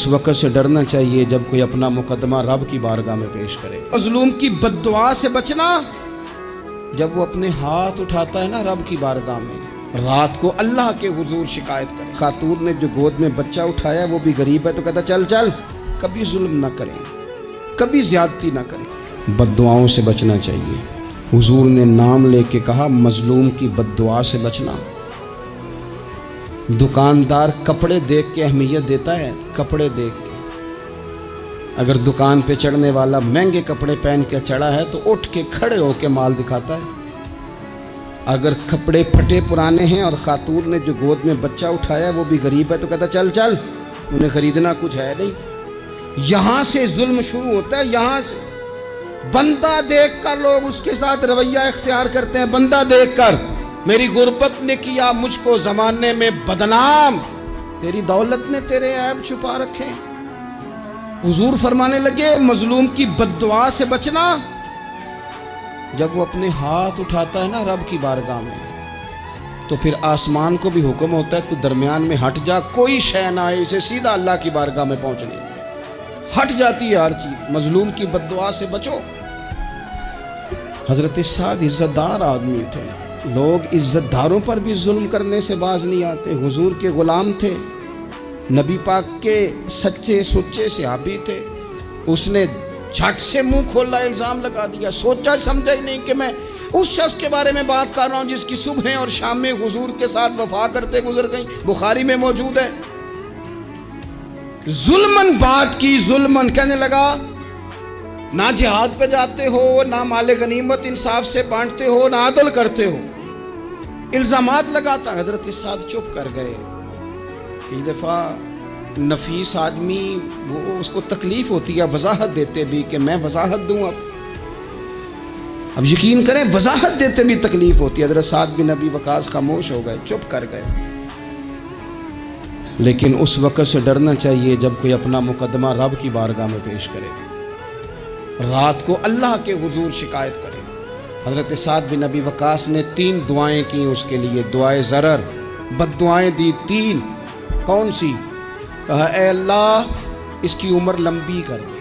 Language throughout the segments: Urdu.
اس وقت سے ڈرنا چاہیے جب کوئی اپنا مقدمہ رب کی بارگاہ میں پیش کرے۔ مظلوم کی بد دعا سے بچنا، جب وہ اپنے ہاتھ اٹھاتا ہے نا رب کی بارگاہ میں، رات کو اللہ کے حضور شکایت کرے۔ خاتون نے جو گود میں بچہ اٹھایا وہ بھی غریب ہے تو کہتا چل چل، کبھی ظلم نہ کریں، کبھی زیادتی نہ کریں۔ بد دعاؤں سے بچنا چاہیے۔ حضور نے نام لے کے کہا مظلوم کی بد دعا سے بچنا۔ دکاندار کپڑے دیکھ کے اہمیت دیتا ہے، کپڑے دیکھ کے۔ اگر دکان پہ چڑھنے والا مہنگے کپڑے پہن کے چڑھا ہے تو اٹھ کے کھڑے ہو کے مال دکھاتا ہے۔ اگر کپڑے پھٹے پرانے ہیں اور خاتون نے جو گود میں بچہ اٹھایا وہ بھی غریب ہے تو کہتا چل چل، انہیں خریدنا کچھ ہے نہیں۔ یہاں سے ظلم شروع ہوتا ہے، یہاں سے۔ بندہ دیکھ کر لوگ اس کے ساتھ رویہ اختیار کرتے ہیں، بندہ دیکھ کر میری غربت نے کیا مجھ کو زمانے میں بدنام، تیری دولت نے تیرے عیب چھپا رکھے۔ حضور فرمانے لگے مظلوم کی بد دعا سے بچنا، جب وہ اپنے ہاتھ اٹھاتا ہے نا رب کی بارگاہ میں، تو پھر آسمان کو بھی حکم ہوتا ہے تو درمیان میں ہٹ جا، کوئی شے نہ آئے اسے سیدھا اللہ کی بارگاہ میں پہنچنے دے۔ ہٹ جاتی ہے ہر چیز۔ مظلوم کی بد دعا سے بچو۔ حضرت سعد عزت دار آدمی تھے، لوگ عزت داروں پر بھی ظلم کرنے سے باز نہیں آتے۔ حضور کے غلام تھے، نبی پاک کے سچے سچے صحابی تھے۔ اس نے جھٹ سے منہ کھولا الزام لگا دیا، سوچا سمجھا ہی نہیں کہ میں اس شخص کے بارے میں بات کر رہا ہوں جس کی صبح اور شام میں حضور کے ساتھ وفا کرتے گزر گئیں، بخاری میں موجود ہے۔ ظلمن بات کی، ظلمن کہنے لگا نہ جہاد پہ جاتے ہو، نہ مال غنیمت انصاف سے بانٹتے ہو، نہ عدل کرتے ہو، الزامات لگاتا۔ حضرت سعد چپ کر گئے۔ کئی دفعہ نفیس آدمی وہ اس کو تکلیف ہوتی ہے وضاحت دیتے بھی کہ میں وضاحت دوں۔ اب یقین کریں وضاحت دیتے بھی تکلیف ہوتی ہے۔ حضرت سعد بن ابی وقاص خاموش ہو گئے، چپ کر گئے۔ لیکن اس وقت سے ڈرنا چاہیے جب کوئی اپنا مقدمہ رب کی بارگاہ میں پیش کرے، رات کو اللہ کے حضور شکایت کرے۔ حضرت سعد بن ابی وقاص نے 3 دعائیں کی اس کے لیے، دعائے ضرر، بد دعائیں دی 3۔ کون سی؟ کہا اے اللہ اس کی عمر لمبی کر دے،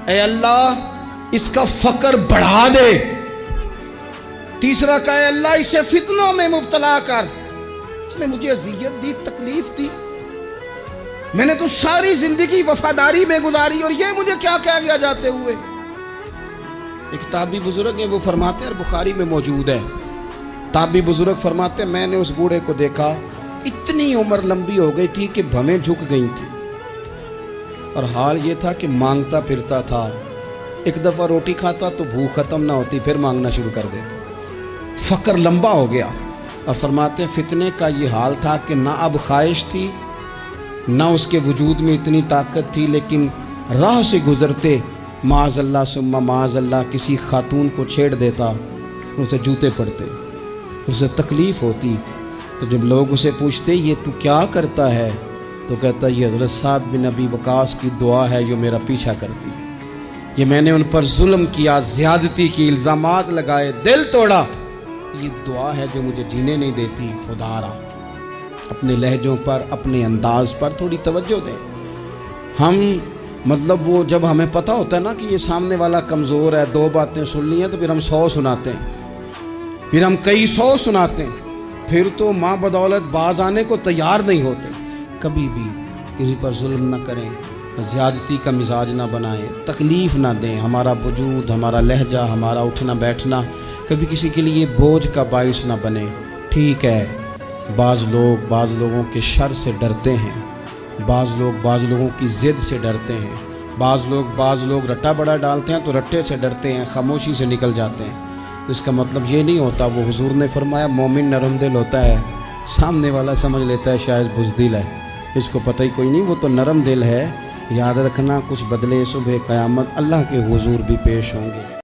اے اللہ اس کا فقر بڑھا دے۔ تیسرا کہا اے اللہ اسے فتنوں میں مبتلا کر، اس نے مجھے اذیت دی، تکلیف دی، میں نے تو ساری زندگی وفاداری میں گزاری اور یہ مجھے کیا کہہ گیا جاتے ہوئے۔ ایک تابعی بزرگ ہیں، وہ فرماتے ہیں، بخاری میں موجود ہے، تابعی بزرگ فرماتے ہیں میں نے اس بوڑھے کو دیکھا، اتنی عمر لمبی ہو گئی تھی کہ بھویں جھک گئی تھی، اور حال یہ تھا کہ مانگتا پھرتا تھا۔ ایک دفعہ روٹی کھاتا تو بھوک ختم نہ ہوتی، پھر مانگنا شروع کر دیتا، فقر لمبا ہو گیا۔ اور فرماتے ہیں فتنے کا یہ حال تھا کہ نہ اب خواہش تھی نہ اس کے وجود میں اتنی طاقت تھی، لیکن راہ سے گزرتے معاذ اللہ ثم معاذ اللہ کسی خاتون کو چھیڑ دیتا، اسے جوتے پڑتے، اسے تکلیف ہوتی۔ تو جب لوگ اسے پوچھتے یہ تو کیا کرتا ہے، تو کہتا یہ حضرت سعد بن ابی وقاص کی دعا ہے جو میرا پیچھا کرتی ہے، یہ میں نے ان پر ظلم کیا، زیادتی کی، الزامات لگائے، دل توڑا، یہ دعا ہے جو مجھے جینے نہیں دیتی۔ خدا را اپنے لہجوں پر، اپنے انداز پر تھوڑی توجہ دیں۔ ہم مطلب وہ جب ہمیں پتہ ہوتا ہے نا کہ یہ سامنے والا کمزور ہے، 2 باتیں سن لی ہیں تو پھر ہم 100 سناتے ہیں، پھر ہم کئی 100 سناتے ہیں، پھر تو ماں بدولت باز آنے کو تیار نہیں ہوتے۔ کبھی بھی کسی پر ظلم نہ کریں، زیادتی کا مزاج نہ بنائیں، تکلیف نہ دیں۔ ہمارا وجود، ہمارا لہجہ، ہمارا اٹھنا بیٹھنا کبھی کسی کے لیے بوجھ کا باعث نہ بنے۔ ٹھیک ہے بعض لوگوں کے شر سے ڈرتے ہیں، بعض لوگوں کی ضد سے ڈرتے ہیں، بعض لوگ رٹا بڑا ڈالتے ہیں تو رٹے سے ڈرتے ہیں، خاموشی سے نکل جاتے ہیں۔ اس کا مطلب یہ نہیں ہوتا، وہ حضور نے فرمایا مومن نرم دل ہوتا ہے، سامنے والا سمجھ لیتا ہے شاید بزدل ہے، اس کو پتہ ہی کوئی نہیں، وہ تو نرم دل ہے۔ یاد رکھنا کچھ بدلے صبح قیامت اللہ کے حضور بھی پیش ہوں گے۔